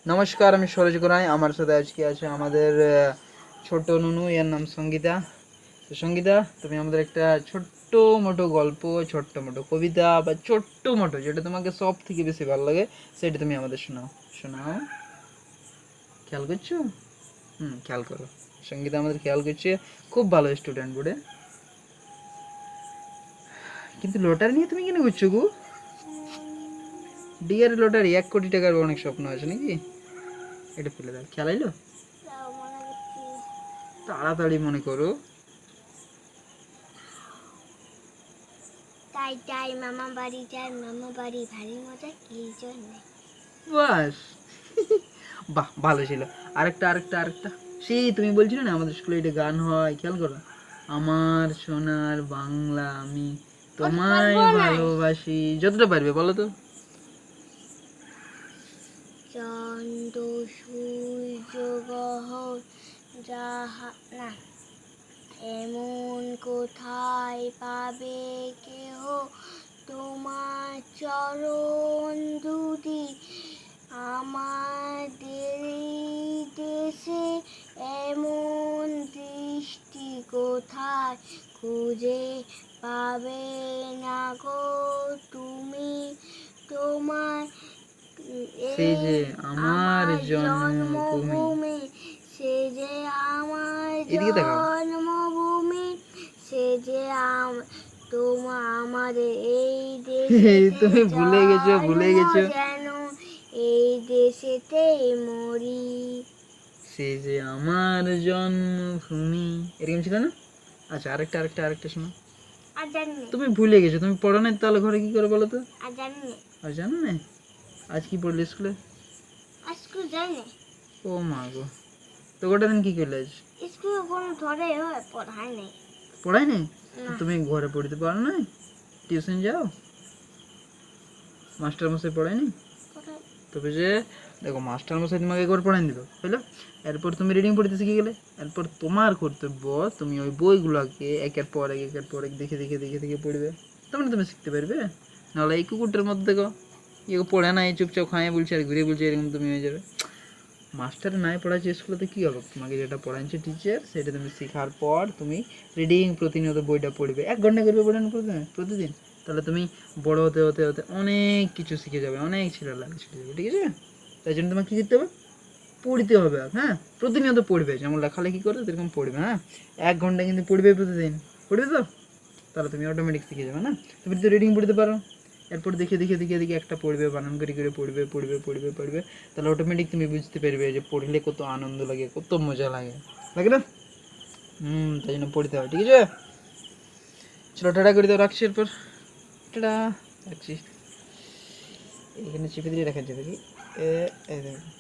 নমস্কার, আমি সরোজ গোনাই। আমার সাথে আজকে আছে আমাদের ছোট নুনু, এর নাম সঙ্গীতা। তো সঙ্গীতা, তুমি আমাদের একটা ছোট্ট মোটো গল্প, ছোট্ট মোটো কবিতা বা ছোট্ট মোটো যেটা তোমাকে সব থেকে বেশি ভালো লাগে সেটা তুমি আমাদের শোনাও। শোনাও, খেয়াল করছো? খেয়াল করো। সঙ্গীতা আমাদের খেয়াল করছে, খুব ভালো স্টুডেন্ট বোর্ডে। কিন্তু লটারি নিয়ে তুমি কেন করছো গো? ডিয়ার লটারি 1 কোটি টাকার অনেক স্বপ্ন আছে নাকি? এটা ফেলে দাও। খেয়াল আইলো? তাড়াতাড়ি মনে করো। তাই তাই মামা বাড়ি যাই, মামা বাড়ি ভারী মজা কি জন্য। বাস। বাহ, ভালো ছিল। আরেকটা আরেকটা আরেকটা সেই তুমি বলছিলে না আমাদের স্কুলে এটা গান হয়, খেয়াল করো। আমার সোনার বাংলা আমি তোমায় ভালোবাসি। যতটা পারবে বলো তো। চন্দ্র সূর্য গ্রহ যাহা না এমন কোথায় পাবে কেহ, তোমার চরণ দুটি আমাদের দেশে এমন দৃষ্টি কোথায় খুঁজে পাবে না গো তুমি। তোমার সেই যে আমার জন্মভূমি, সে যে আমার এদিকে দেখাও। জন্মভূমি, সে যে আমাদের এই দেশে তুমি ভুলে গেছো যেন এই দেশেতেই মরি। সে যে আমার জন্মভূমি, এরকম ছিল না? আচ্ছা, আরেকটা আরেকটা আরেকটা শোনো। আর জানি না। তুমি ভুলে গেছো, তুমি পড়ো না তাহলে ঘরে কি করে বলো তো? আর জানি না। আর জানো না? আজ কি পড়লে স্কুলে? আর স্কুল যাই না। ও মা গো, তো গোটা দিন কি করলে আজ? স্কুলে কোনো ধরে পড়ায় নেই। পড়াই নেই? তুমি ঘরে পড়তে পারো না? টিউশন যাও? মাস্টার মশাই পড়ায় নি? তবে যে দেখো, মাস্টার মশাই তোমাকে একবার পড়াই দিল, বুঝলো? এরপর তুমি রিডিং পড়তে শিখে গেলে। এরপর তোমার কর্তব্য তুমি ওই বইগুলোকে একের পর এক একের পর এক দেখে দেখে দেখে দেখে পড়বে। তখন তুমি শিখতে পারবে। নাহলে এই কুকুরটার মধ্যে দেখো, ইয়ে পড়ে না, এই চুপচাপ খায় বলছে আর ঘুরে বলছে, এরকম তুমি হয়ে যাবে। মাস্টার নাই পড়াচ্ছে স্কুলেতে, কী হবে? তোমাকে যেটা পড়াচ্ছে টিচার সেটা তুমি শেখার পর তুমি রিডিং প্রতিনিয়ত বইটা পড়বে। 1 ঘন্টা করবে পড়ানো প্রতিদিন। তাহলে তুমি বড় হতে হতে হতে অনেক কিছু শিখে যাবে, অনেক ছেলে লাগে শিখে যাবে, ঠিক আছে? তাই জন্য তোমাকে কী করতে হবে? পড়তে হবে। হ্যাঁ, প্রতিনিয়ত পড়বে, যেমন লেখালেখি করবে সেরকম পড়বে। হ্যাঁ, 1 ঘন্টা কিন্তু পড়বে প্রতিদিন। পড়বে তো? তাহলে তুমি অটোমেটিক শিখে যাবে না? তুমি তো রিডিং পড়তে পারো। এরপর দেখে দেখে দেখে দেখে একটা পড়বে, বানান করে করে পড়বে পড়বে পড়বে পড়বে। তাহলে অটোমেটিক তুমি বুঝতে পারবে যে পড়লে কত আনন্দ লাগে, কত মজা লাগে, লাগে না? তাই জন্য পড়তে হবে, ঠিক আছে? চলো, টাটা করে দাও, রাখছি। এরপর টাটা, রাখছি। এখানে চেপে দিয়ে রাখা যাবে কি? এই দেখো।